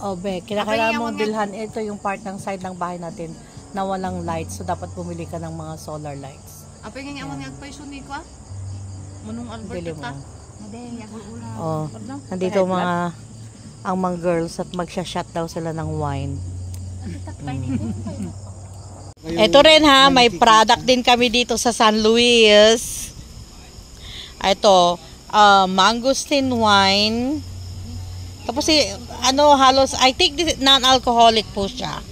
Oh, Be, kailangan mong bilhan. Ito yung part ng side ng bahay natin na walang lights. So, dapat bumili ka ng mga solar lights. Apa yung nga mga nagpaiso ni ko? Manong Albert ta? Oh, nandito ang mga girls at magsha-shot daw sila ng wine. Ito rin ha, may product din kami dito sa San Luis. Ito, mangosteen wine. Tapos halos, I think this non-alcoholic po siya.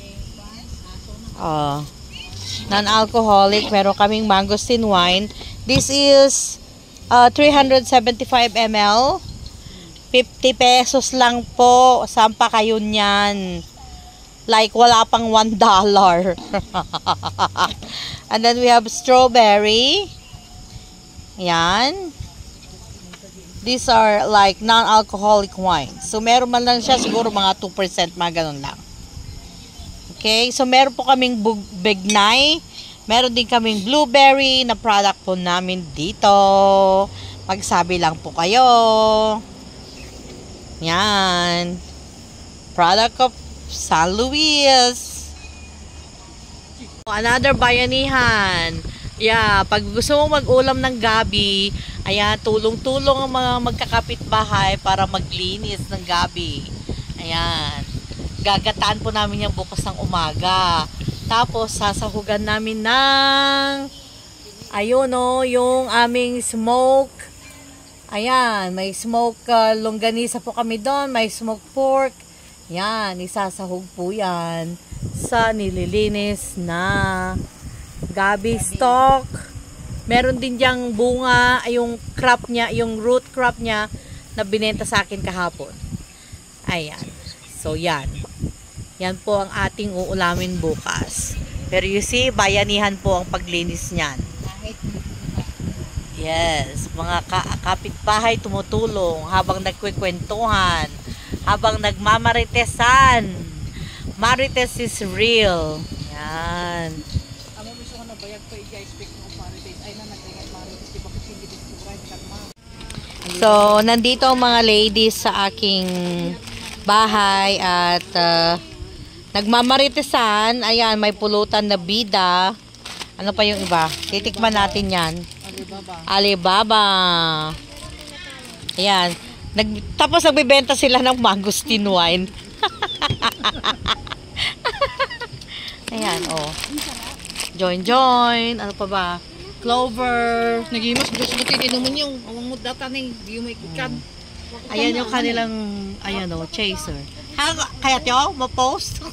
Non-alcoholic, pero kaming mangosteen wine. This is 375 ml. 50 pesos lang po. Saan pa kayo niyan? Like wala pang $1. And then we have strawberry. Yan. These are like non-alcoholic wines. So meron man lang siya siguro mga 2%, mga ganun lang. Okay, so meron po kaming bignay. Meron din kaming blueberry na product po namin dito. Magsabi lang po kayo. Yan. Product of San Luis. Another bayanihan. Yeah, pag gusto mong mag-ulam ng gabi, ayan, tulong-tulong ang mga magkakapitbahay para maglinis ng gabi. Ayan. Gagataan po namin yan bukas ng umaga. Tapos, sasahugan namin ng ayun o, yung aming smoke. Ayan, may smoke longganisa po kami doon. May smoke pork. Yan, isasahog po yan sa nililinis na gabi stock. Meron din diyang bunga, yung crop niya, yung root crop niya na binenta sa akin kahapon. Ayan. So, yan. Yan po ang ating uulamin bukas. Pero you see, bayanihan po ang paglinis niyan. Yes. Mga kapitbahay tumutulong habang nagkwekwentuhan, habang nagmamaritesan. Marites is real. Yan. So, nandito ang mga ladies sa aking bahay at nagmamaritesan. Ayan, may pulutan na bida. Ano pa yung iba? Titikman natin yan. Alibaba. Ayan. Tapos nagbibenta sila ng mangosteen wine. Ayan, oh. Join. Ano pa ba? Clover. Nagimas, gusto-gusto inuman yung awang mudata na yung may ikan. Ayan yung kanilang, ayan o, chaser. Kaya tiyo, ma-post?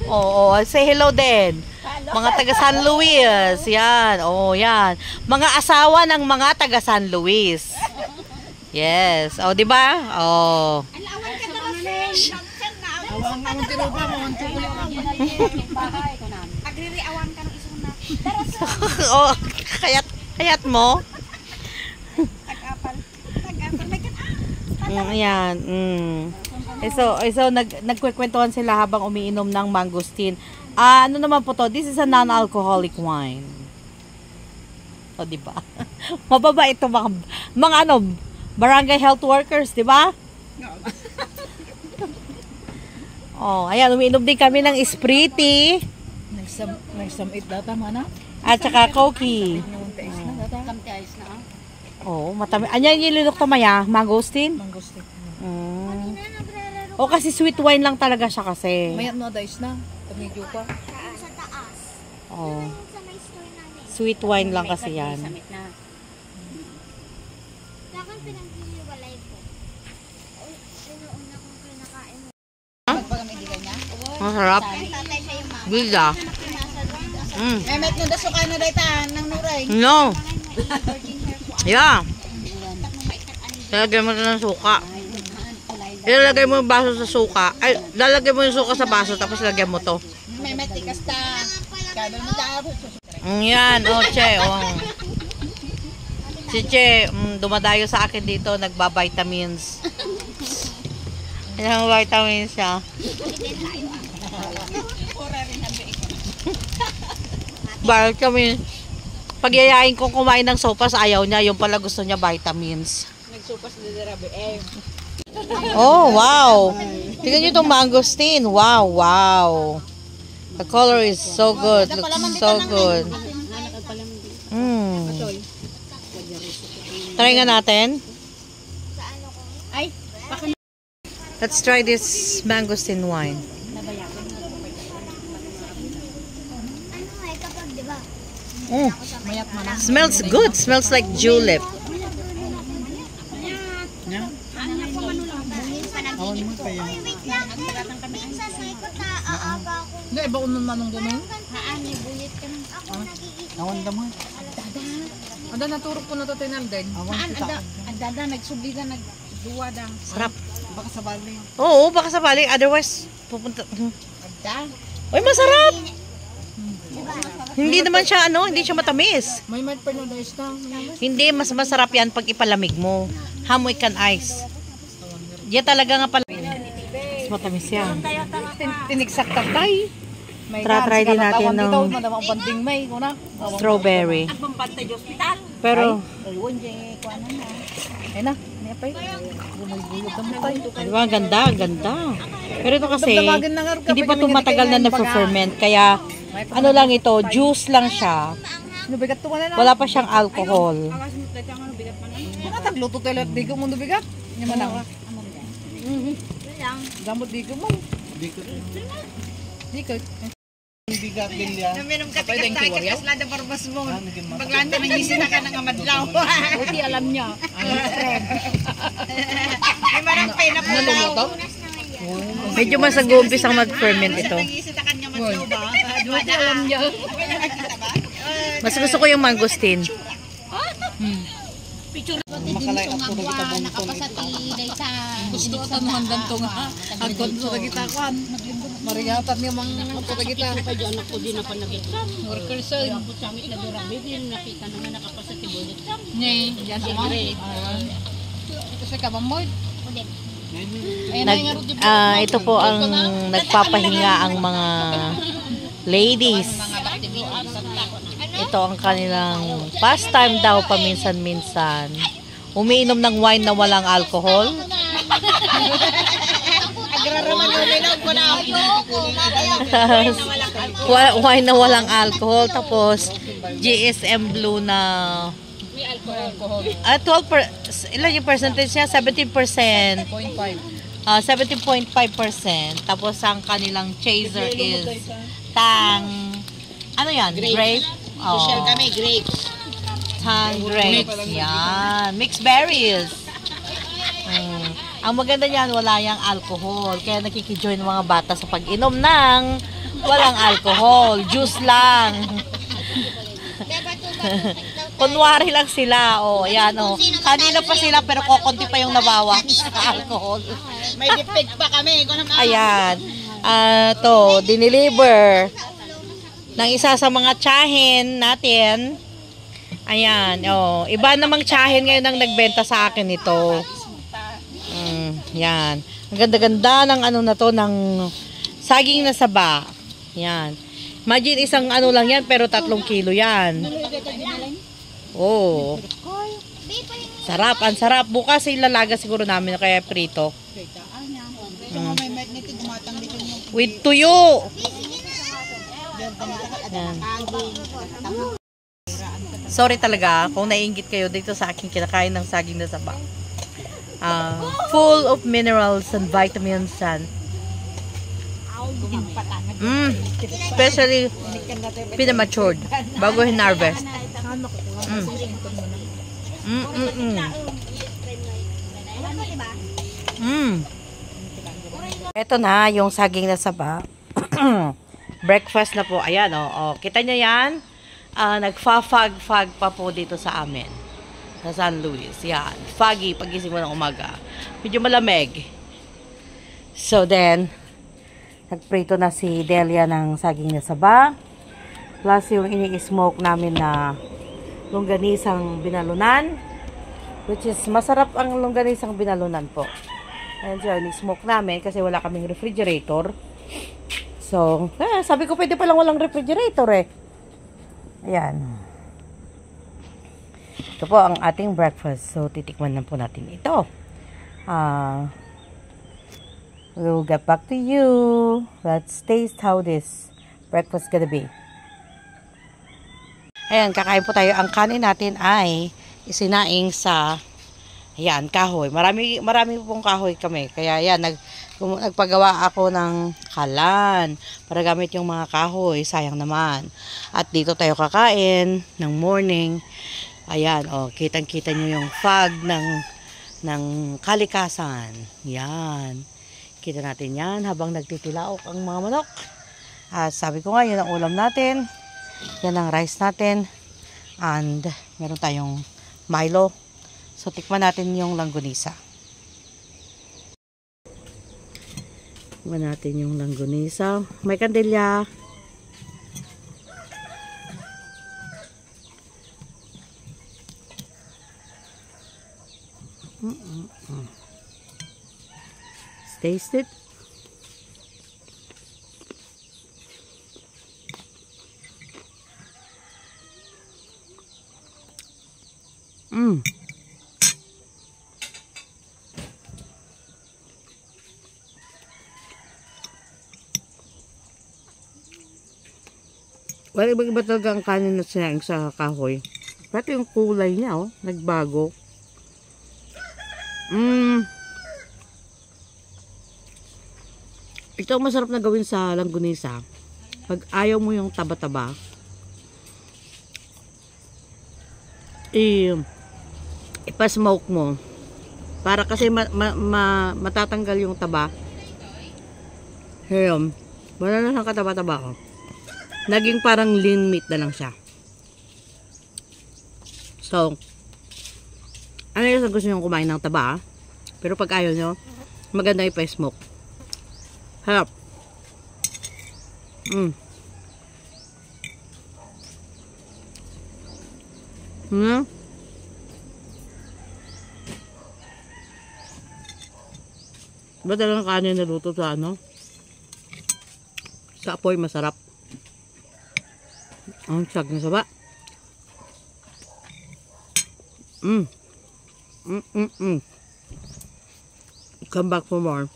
Oo, say hello din. Mga taga San Luis. Yan, yan. Mga asawa ng mga taga San Luis. Yes. O, diba? O. Awang naman tinupa, mga tukulit lang. Agririawan ka ng isang na. O, kayat mo? Tag-apal. Ayan. So nagkwekwentuhan sila habang umiinom ng mangosteen. Ano naman po to? This is a non-alcoholic wine. O, diba? Mababa ito mga barangay health workers, diba? Oh, ayan, umiinom din kami ng Sprite. Nagsamit data mana? At saka Cokie. Oh, matami. Anyan yung lilok tamaya, mangosteen? Mangosteen. O kasi sweet wine lang talaga siya kasi. Mayat no dice na. Medyo pa. Sa taas. Oh. Sa may store namin. Sweet wine lang kasi yan. Dakan pinag-iwalay ko. Una kong kinakain mo. Masarap. Tatay siya yung mama. Bida. Memet no daso ka na dayta nang nuray. No. Virgin hair ko. Yeah. Lalagay mo ng suka. Ilalagay mo yung baso sa suka. Ay, lalagay mo yung suka sa baso tapos lagyan mo to. Memet tikas ta. Kadon mo ta. Yan, Che. Si Che, dumadayo sa akin dito, nagba-vitamins. Yan ang vitamins siya. Vitamins. Pagyayain ko kumain ng sopas, ayaw niya. Yung pala gusto niya vitamins. Nagsupas na dirabe eh. Oh, wow. Tingnan nyo itong mangosteen. Wow, wow. The color is so good. Looks so good. Try nga natin. Ay, Let's try this mangosteen wine. Kapag, di ba? mayat mo na. Smells good. Smells like julep. Uy, wait lang. Minsan sa ikot na aaga ako. Hindi, iba ko naman ng ganun. Haani, bulit ka ng ako nagiging. Awan damay. Ada naturok ko na to tinalden. Awan kita. Ada nagsubli na nagduwa da. Sarap. Baka sa bali. Oo, baka sabali. Otherwise, pupunta. Ada. Uy, masarap! Hindi naman siya, hindi siya matamis. May might pa na guys na. Hindi, mas masarap yan pag ipalamig mo. Hamoy kan ice. Yan talaga nga pala. Mas matamis yan. Tinigsak tatay. Try din natin ng banding may ko na. strawberry. Pero, Ay na, niya pa. Gumulbulog ka mo tayo. diba, ganda, ganda. Pero ito kasi, Damdamagan na nga, hindi pa ito matagal na nag-ferment. Kaya, ano lang ito, juice lang siya. Nubigat to ka na. Wala pa siyang alcohol. Tagluto tayo lahat. Digo mo nubigat. Niya man ako. Gamot digo mo. Dikot. Dikot. Bigat din niya. Minum ka tigas tayo katas lada barbas mo. Paglanda nang isin na ka ng amadlaw. Buti alam niya. Ay marang pena po daw. Medyo mas nag-uumpis ang mag-ferment ito. Nang-isin na kanya madlaw ba? Buti alam niya. Mas gusto ko yung mangosteen. Makalay ako na kita buntong. Gusto ko sa naman ganito nga. Agad sa kita kwan. Mariyatan niya mga sa kita. Anak ko din na panagitram. Worker sa. Abot sa amin na durami din. Nakita naman nakapasatibulit sam. Ni, yan sa mga. Ito sa kabamoy. Ito po ang nagpapahinga ang mga ladies. Ito ang kanilang pastime daw paminsan-minsan. Umiinom ng wine na walang alcohol. Wine na walang alcohol. Tapos GSM Blue na 12%. Ilan yung percentage niya? 17%. 17.5%. Tapos ang kanilang chaser is ano yan? Grape? Social kami, grapes. Tang grapes. Yan. Mixed berries. Ang maganda niyan, wala yang alcohol. Kaya nakikijoin ng mga bata sa pag-inom ng walang alcohol. Juice lang. Kunwari lang sila. Yan, Kanina pa sila pero kokonti pa yung nabawas sa alcohol. May defect pa kami. Ayan. Diniliver ng isa sa mga tsahin natin. Ayan, iba namang tsahin ngayon ang nagbenta sa akin ito. Yan. Ang ganda-ganda ng ng saging na saba. Yan. Imagine isang lang yan pero 3 kilo yan. Sarap, ang sarap. Bukas ilalaga siguro namin kaya prito. With tuyo. Yan. Sorry talaga kung naiinggit kayo dito sa aking kinakain ng saging na saba. Full of minerals and vitamins and especially pinamatured bago hinarvest. Ito na yung saging na saba. Breakfast na po. Ayan, kita nyo yan? Nagfa-fag pa po dito sa amin. Sa San Luis. Yan. Foggy pagising mo ng umaga. Medyo malamig. So then, nagprito na si Delia ng saging na saba. Plus yung ini-smoke namin na longganisang binalunan. Which is, masarap ang longganisang binalunan po. Ayan siya, ini-smoke namin kasi wala kaming refrigerator. So, sabi ko pwede palang walang refrigerator eh. Ayan. Ito po ang ating breakfast. So, titikman na po natin ito. We'll get back to you. Let's taste how this breakfast gonna be. Ayan, kakain po tayo. Ang kanin natin ay isinaing sa, ayan, kahoy. Marami pong kahoy kami. Kaya ayan, nagpagawa ako ng kalan para gamit yung mga kahoy. Sayang naman. At dito tayo kakain ng morning. Ayan, oh, kitang-kita nyo yung fog ng kalikasan. Yan. Kita natin yan habang nagtitilaok ang mga manok. At sabi ko nga, yun ang ulam natin. Yan ang rice natin. And meron tayong Milo. So, tikman natin yung langgonisa. Tikman natin yung langgonisa. May kandilya. Taste it. Well, iba-iba talaga ang kanin na sinaing sa kahoy. Pati yung kulay niya, oh, nagbago. Ito ang masarap na gawin sa langgonisa. Pag ayaw mo yung taba-taba, ipa-smoke mo. Para kasi matatanggal yung taba. Ayun. Wala na siyang kataba-taba ko. Naging parang lean meat na lang siya. So, ano yung gusto nyo kumain ng taba? Pero pag ayaw nyo, maganda ipa-smoke. Harap. Ba talagang kanin na luto sa ano? Sa apoy masarap. Ang sag na saba. Come back for more.